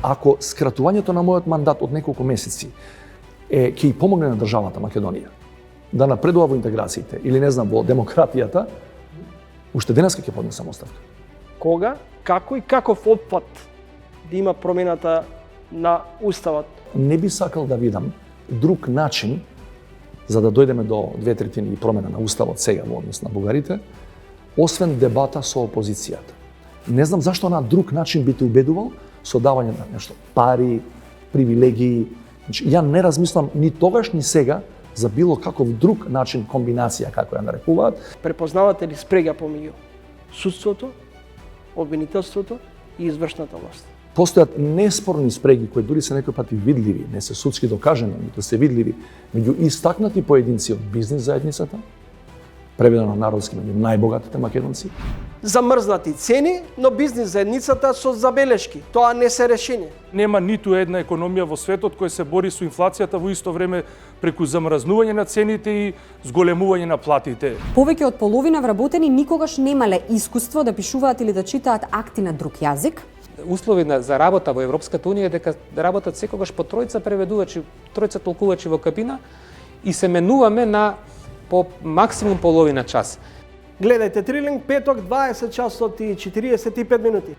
Ако скратувањето на мојот мандат од неколку месеци ќе и помогне на државата Македонија да напредува во интеграциите или не знам во демократијата, уште денеска ќе поднесам оставка. Кога, како и каков опфат да има промената на уставот? Не би сакал да видам друг начин за да дојдеме до 2/3 и промена на уставот сега во однос на бугарите, освен дебата со опозицијата. Не знам зашто на друг начин би те убедувал со давање на нешто пари, привилегии. Значи, ја не размислам ни тогаш ни сега за било каков друг начин комбинација како ја нарекуваат. Препознавате ли спрега помеѓу судството, обвинителството и извршната власт? Постојат неспорни спреги кои дури се некој пати видливи, не се судски докажани, ниту се видливи меѓу истакнати поединци од бизнис заедницата, преведено на народски меѓу најбогатите македонци. Замрзнати цени, но бизнис заедницата со забелешки. Тоа не се решение. Нема ниту една економија во светот која се бори со инфлацијата во исто време преку замрзнување на цените и зголемување на платите. Повеќе од половина вработени никогаш немале искуство да пишуваат или да читаат акти на друг јазик. Услови за работа во Европската унија е дека работат секогаш по тројца преведувачи, тројца толкувачи во кабина и се менуваме на по максимум половина час. Гледајте Трилинг, петок, 20 часот и 45 минути.